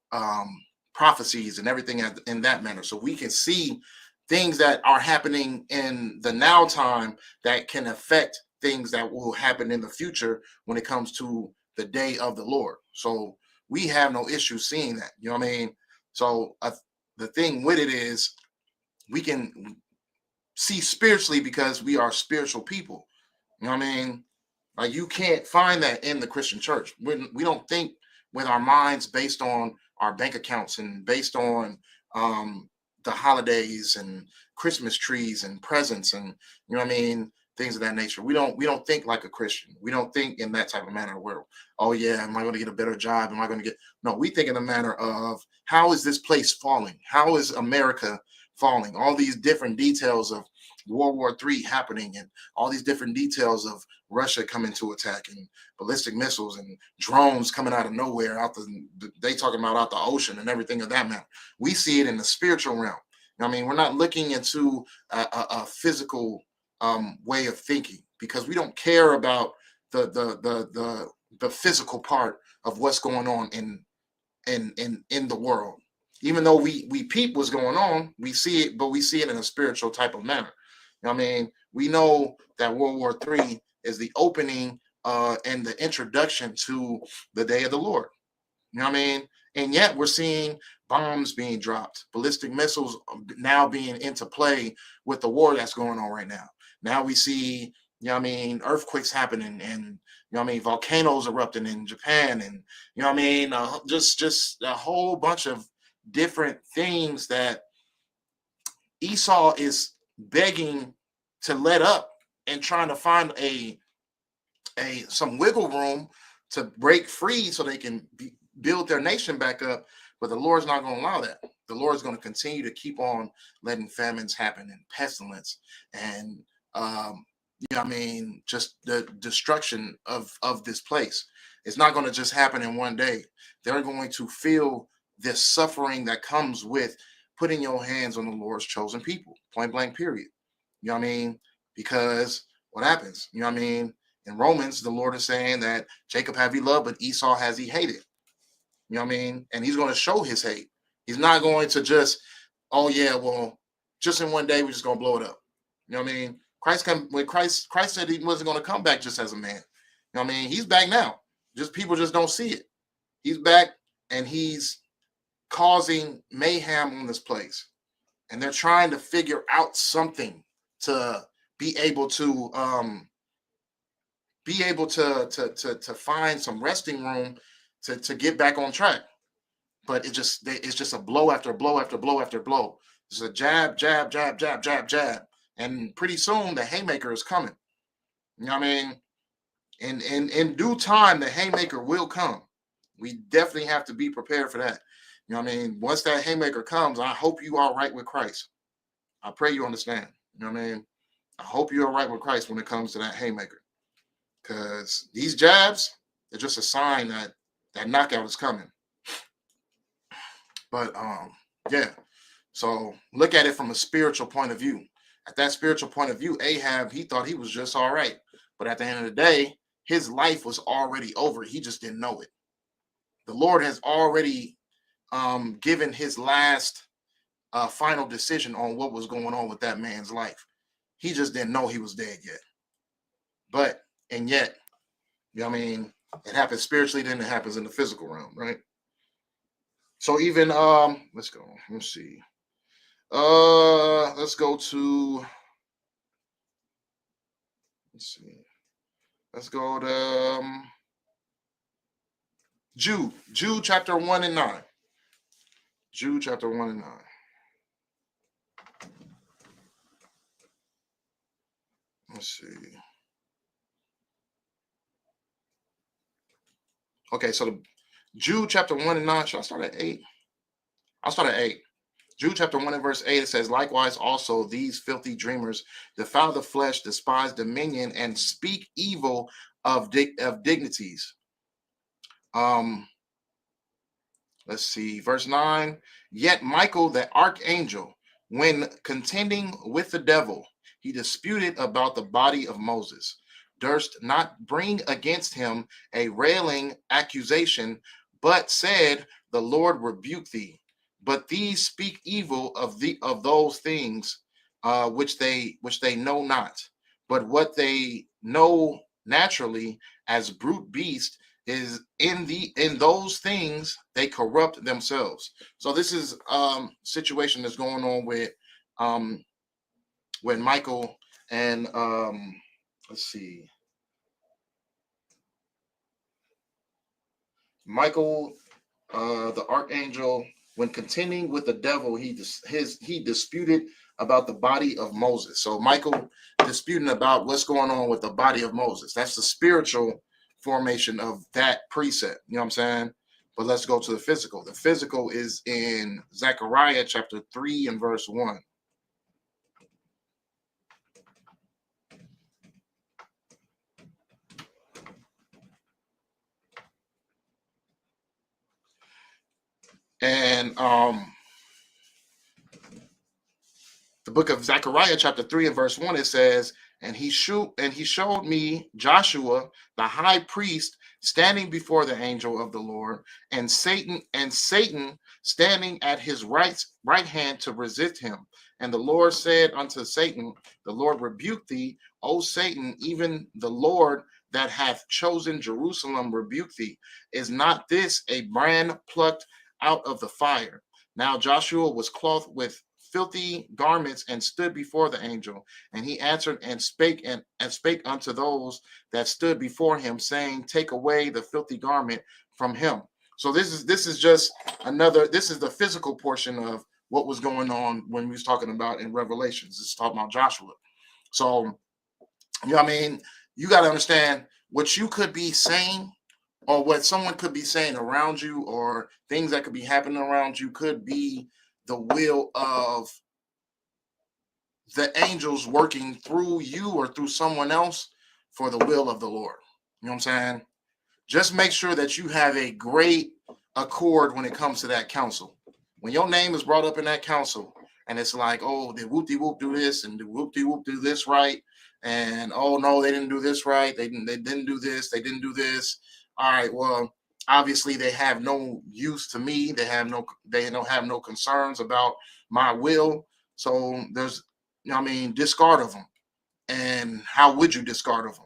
prophecies and everything in that manner. So we can see things that are happening in the now time that can affect things that will happen in the future when it comes to the day of the Lord. So we have no issue seeing that. You know what I mean? So the thing with it is we can see spiritually because we are spiritual people. You know what I mean? Like, you can't find that in the Christian church. We don't think with our minds based on our bank accounts and based on the holidays and Christmas trees and presents and, you know what I mean, things of that nature. We don't think like a Christian. We don't think in that type of manner where, oh yeah, am I going to get a better job? Am I going to get? No, we think in the manner of, how is this place falling? How is America falling? All these different details of World War III happening and all these different details of Russia coming to attack and ballistic missiles and drones coming out of nowhere, they talking about out the ocean and everything of that matter. We see it in the spiritual realm. I mean, we're not looking into a physical way of thinking, because we don't care about the physical part of what's going on in the world. Even though we peep what's going on, we see it, but we see it in a spiritual type of manner. You know what I mean? We know that World War III is the opening and the introduction to the day of the Lord. You know what I mean? And yet we're seeing bombs being dropped, ballistic missiles now being into play with the war that's going on right now. Now we see, you know what I mean, earthquakes happening and, you know what I mean, volcanoes erupting in Japan and, you know what I mean, just a whole bunch of different things that Esau is begging to let up and trying to find some wiggle room to break free so they can build their nation back up. But the Lord's not going to allow that. The Lord's going to continue to keep on letting famines happen and pestilence and you know what I mean, just the destruction of this place. It's not going to just happen in one day. They're going to feel this suffering that comes with putting your hands on the Lord's chosen people, point blank, period. You know what I mean? Because what happens? You know what I mean? In Romans, the Lord is saying that Jacob have he loved, but Esau has he hated. You know what I mean? And he's going to show his hate. He's not going to just, oh yeah, well, just in one day, we're just going to blow it up. You know what I mean? Christ said he wasn't going to come back just as a man. You know what I mean? He's back now. Just people just don't see it. He's back and he's causing mayhem on this place. And they're trying to figure out something to be able to find some resting room to get back on track. But it's just a blow after blow after blow after blow. It's a jab, jab, jab, jab, jab, jab. And pretty soon the haymaker is coming. You know what I mean? In due time, the haymaker will come. We definitely have to be prepared for that. You know what I mean? Once that haymaker comes, I hope you are right with Christ. I pray you understand. You know what I mean? I hope you're right with Christ when it comes to that haymaker. Because these jabs, they're just a sign that that knockout is coming. But yeah. So look at it from a spiritual point of view. At that spiritual point of view, Ahab, he thought he was just all right. But at the end of the day, his life was already over. He just didn't know it. The Lord has already given his last final decision on what was going on with that man's life. He just didn't know he was dead yet. And yet, you know what I mean, it happens spiritually, then it happens in the physical realm, right? So even, let's go. Let's see. Let's go to, let's see. Let's go to Jude chapter 1 and 9. Jude chapter 1 and 9. Let's see. Okay, so Jude chapter 1 and 9. Should I start at 8? I'll start at 8. Jude chapter 1 and verse 8, it says, likewise also these filthy dreamers defile the flesh, despise dominion, and speak evil of dignities. Let's see, verse 9. Yet Michael the archangel, when contending with the devil, he disputed about the body of Moses, durst not bring against him a railing accusation, but said, the Lord rebuke thee. But these speak evil of those things which they know not. But what they know naturally as brute beast is in those things they corrupt themselves. So this is situation that's going on with when Michael and let's see, Michael, the archangel, when contending with the devil, he disputed about the body of Moses. So Michael disputing about what's going on with the body of Moses. That's the spiritual formation of that precept. You know what I'm saying? But let's go to the physical. The physical is in Zechariah chapter 3 and verse 1. And the book of Zechariah chapter 3 and verse 1, it says, and he showed me Joshua, the high priest, standing before the angel of the Lord, and Satan standing at his right hand to resist him. And the Lord said unto Satan, the Lord rebuke thee, O Satan, even the Lord that hath chosen Jerusalem rebuke thee. Is not this a brand plucked out of the fire? Now Joshua was clothed with filthy garments and stood before the angel, and he answered and spake unto those that stood before him, saying, take away the filthy garment from him. So this is just another, this is the physical portion of what was going on when we was talking about in Revelations. It's talking about Joshua. So, you know what I mean? You got to understand what you could be saying, or what someone could be saying around you, or things that could be happening around you could be the will of the angels working through you or through someone else for the will of the Lord. You know what I'm saying? Just make sure that you have a great accord when it comes to that council. When your name is brought up in that council, and it's like, oh, did whoop-de-whoop do this, and did whoop-de-whoop do this right? And, oh, no, they didn't do this right. They didn't do this. They didn't do this. All right, well, obviously they have no use to me. They don't have no concerns about my will. So there's, you know what I mean, discard of them. And how would you discard of them?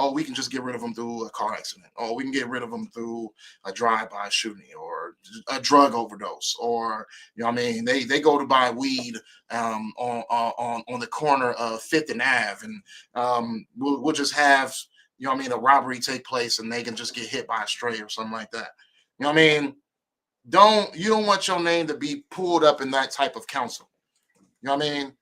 Oh, we can just get rid of them through a car accident. Oh, we can get rid of them through a drive-by shooting or a drug overdose. Or, you know what I mean, they go to buy weed on the corner of 5th and Ave. And we'll just have, you know what I mean, a robbery take place and they can just get hit by a stray or something like that. You know what I mean? You don't want your name to be pulled up in that type of council. You know what I mean?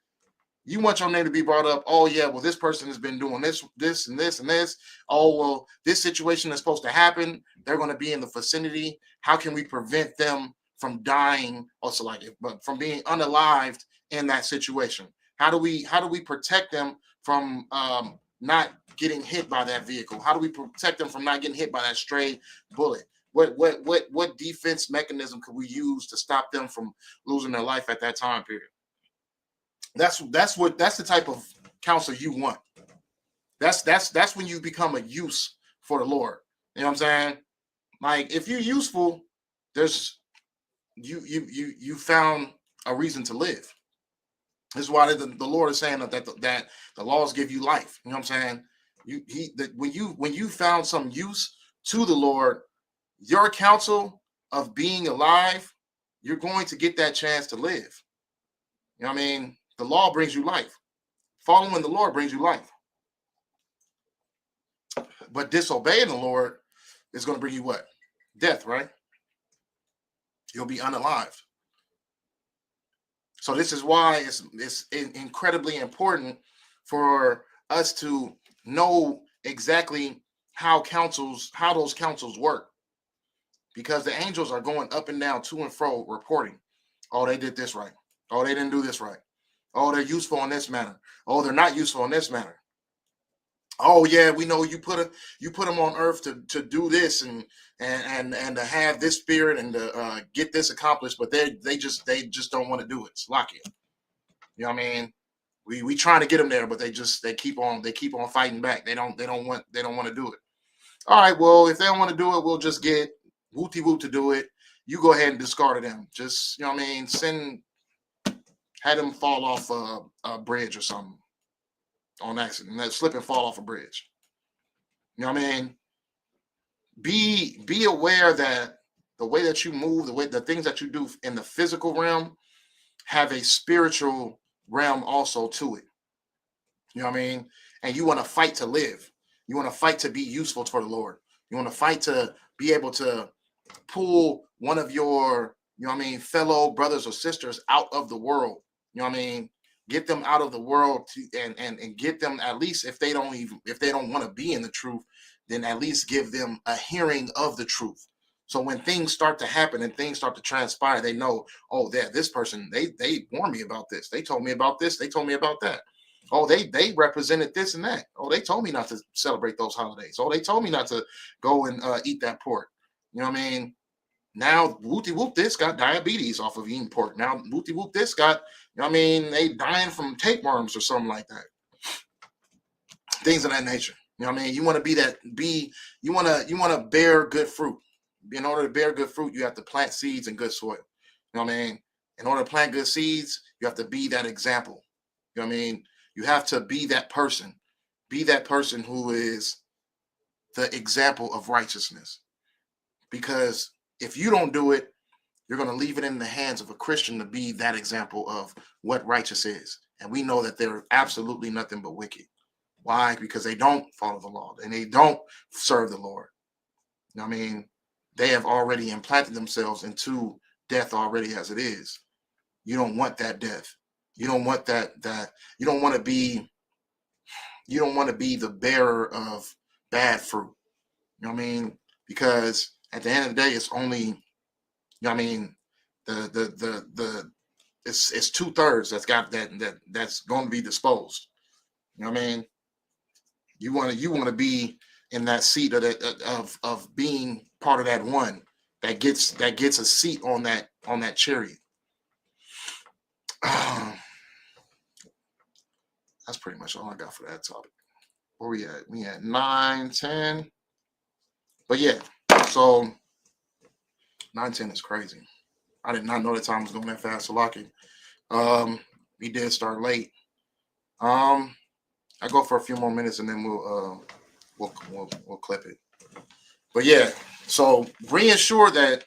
You want your name to be brought up. Oh, yeah, well, this person has been doing this, and this, and this. Oh, well, this situation is supposed to happen. They're going to be in the vicinity. How can we prevent them from dying, also like it, but from being unalived in that situation? How do we protect them from not getting hit by that vehicle? How do we protect them from not getting hit by that stray bullet? What defense mechanism could we use to stop them from losing their life at that time period? That's the type of counsel you want. That's when you become a use for the Lord. You know what I'm saying? Like, if you're useful, there's you found a reason to live. This is why the Lord is saying that the laws give you life. You know what I'm saying? When you found some use to the Lord, your counsel of being alive, you're going to get that chance to live. You know what I mean? The law brings you life. Following the Lord brings you life. But disobeying the Lord is going to bring you what? Death, right? You'll be unalived. So this is why it's incredibly important for us to know exactly how those councils work. Because the angels are going up and down, to and fro, reporting. Oh, they did this right. Oh, they didn't do this right. Oh, they're useful in this manner. Oh, they're not useful in this manner. Oh, yeah, we know you put them on earth to do this and to have this spirit and to get this accomplished, but they just don't want to do it. It's lucky. You know what I mean? We trying to get them there, but they keep on fighting back. They don't want to do it. All right, well, if they don't want to do it, we'll just get wooty whoop to do it, you go ahead and discard them. Just, you know what I mean? Had them fall off a bridge or something on accident. That slip and fall off a bridge. You know what I mean? Be aware that the way that you move, the things that you do in the physical realm have a spiritual realm also to it. You know what I mean? And you want to fight to live. You want to fight to be useful for the Lord. You want to fight to be able to pull one of your, you know what I mean, fellow brothers or sisters out of the world. You know what I mean? Get them out of the world and get them, at least if they don't want to be in the truth, then at least give them a hearing of the truth. So when things start to happen and things start to transpire, they know, oh, this person, they warned me about this. They told me about this. They told me about that. Oh, they represented this and that. Oh, they told me not to celebrate those holidays. Oh, they told me not to go and eat that pork. You know what I mean? Now, wooty whoop this got diabetes off of eating pork. Now, wooty whoop this got, you know what I mean, they dying from tapeworms or something like that. Things of that nature. You know what I mean? You want to you want to bear good fruit. In order to bear good fruit, you have to plant seeds in good soil. You know what I mean? In order to plant good seeds, you have to be that example. You know what I mean? You have to be that person. Be that person who is the example of righteousness. Because if you don't do it, you're going to leave it in the hands of a Christian to be that example of what righteous is. And we know that they're absolutely nothing but wicked. Why? Because they don't follow the law and they don't serve the Lord. You know what I mean? They have already implanted themselves into death already as it is. You don't want that death. You don't want that you don't want to be the bearer of bad fruit. You know what I mean? Because at the end of the day, it's only, you know what I mean, it's 2/3 that's going to be disposed. You know what I mean? You want to be in that seat of being part of that one that gets a seat on that chariot. That's pretty much all I got for that topic. Where we at? We at 9:10. But yeah, so 9:10 is crazy. I did not know the time was going that fast. So lucky. We did start late. I go for a few more minutes and then we'll clip it. But yeah, so reassure that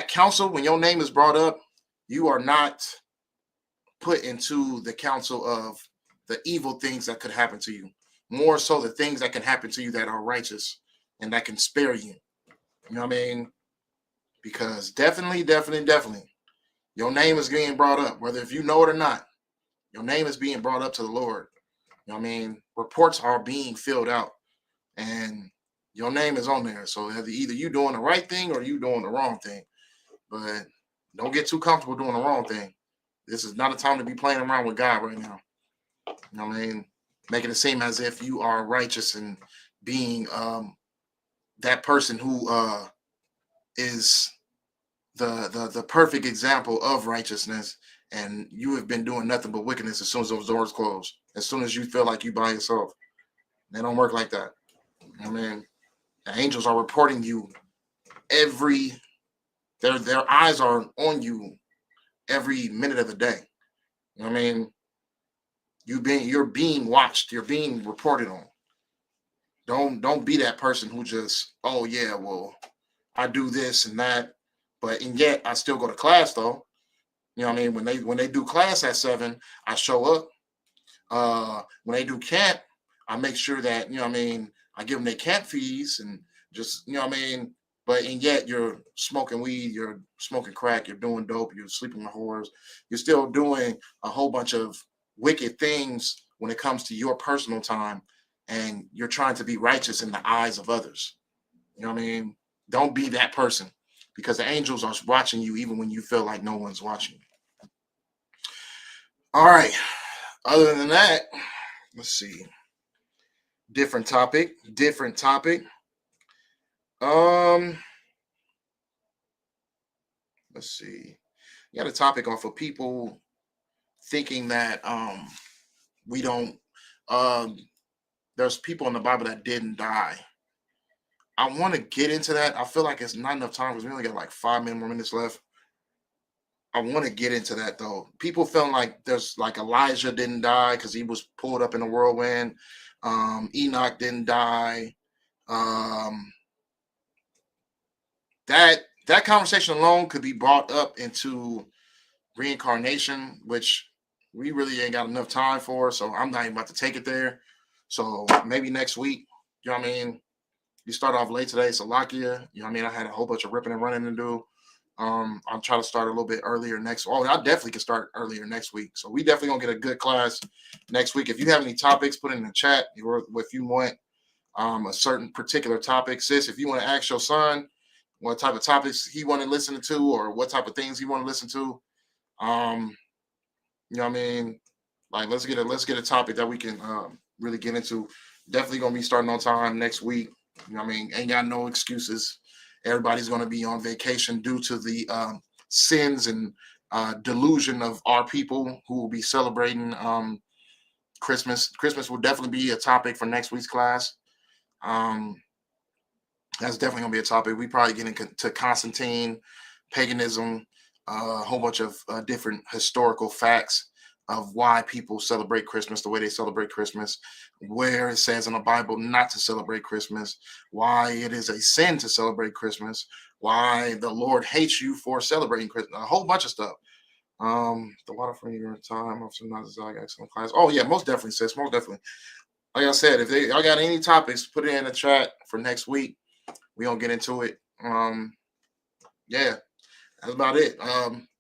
council, when your name is brought up, you are not put into the council of the evil things that could happen to you. More so the things that can happen to you that are righteous and that can spare you. You know what I mean? Because definitely, your name is being brought up, whether if you know it or not. Your name is being brought up to the Lord. You know what I mean? Reports are being filled out, and your name is on there. So either you doing the right thing or you doing the wrong thing. But don't get too comfortable doing the wrong thing. This is not a time to be playing around with God right now. You know what I mean? Making it seem as if you are righteous and being that person who is the perfect example of righteousness, and you have been doing nothing but wickedness as soon as those doors close. As soon as you feel like you by yourself. They don't work like that. You know what I mean? The angels are reporting you their eyes are on you every minute of the day. You know what I mean? You're being watched, you're being reported on. Don't be that person who just, oh yeah, well, I do this and that, and yet I still go to class though. You know what I mean? When they do class at 7, I show up. When they do camp, I make sure that, you know what I mean, I give them their camp fees and just, you know what I mean? And yet you're smoking weed, you're smoking crack, you're doing dope, you're sleeping with whores, you're still doing a whole bunch of wicked things when it comes to your personal time, and you're trying to be righteous in the eyes of others. You know what I mean? Don't be that person, because the angels are watching you even when you feel like no one's watching you. All right. Other than that, let's see. Different topic. Let's see. You got a topic off of people thinking that we don't there's people in the Bible that didn't die. I want to get into that. I feel like it's not enough time because we only got like 5 more minutes left. I want to get into that though. People feeling like there's like Elijah didn't die because he was pulled up in a whirlwind. Enoch didn't die. That conversation alone could be brought up into reincarnation, which we really ain't got enough time for. So I'm not even about to take it there. So maybe next week, you know what I mean? You start off late today, Salakia. You know what I mean? I had a whole bunch of ripping and running to do. I'll try to start a little bit earlier next. Oh, I definitely can start earlier next week. So we definitely gonna get a good class next week. If you have any topics, put it in the chat. Or if you want a certain particular topic, sis, if you want to ask your son what type of topics he want to listen to or what type of things he want to listen to, you know what I mean? Like let's get a topic that we can really get into. Definitely gonna be starting on time next week. You know what I mean? Ain't got no excuses. Everybody's going to be on vacation due to the sins and delusion of our people who will be celebrating Christmas. Christmas will definitely be a topic for next week's class. That's definitely going to be a topic. We probably get into Constantine, paganism, a whole bunch of different historical facts of why people celebrate Christmas the way they celebrate Christmas, where it says in the Bible not to celebrate Christmas, why it is a sin to celebrate Christmas, why the Lord hates you for celebrating Christmas, a whole bunch of stuff. The water for your time of some excellent class. Oh yeah, most definitely, sis, most definitely. Like I said, if y'all got any topics, put it in the chat for next week. We gonna get into it. Yeah, that's about it.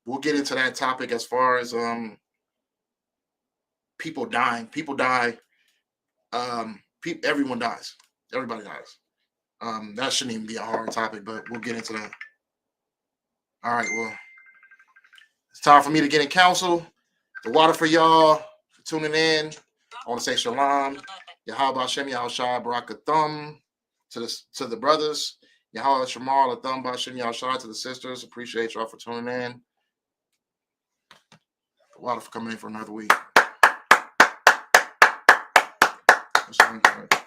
We'll get into that topic as far as people dying. People die. Everyone dies. Everybody dies. That shouldn't even be a hard topic, but we'll get into that. All right, well, it's time for me to get in counsel. The water for y'all for tuning in. I want to say shalom. Yahweh Hashem, Yahweh Shai, Barakathum to the brothers. Yahweh Shemal, Atham Bashem, Yahweh Shai to the sisters. Appreciate y'all for tuning in. The water for coming in for another week. That's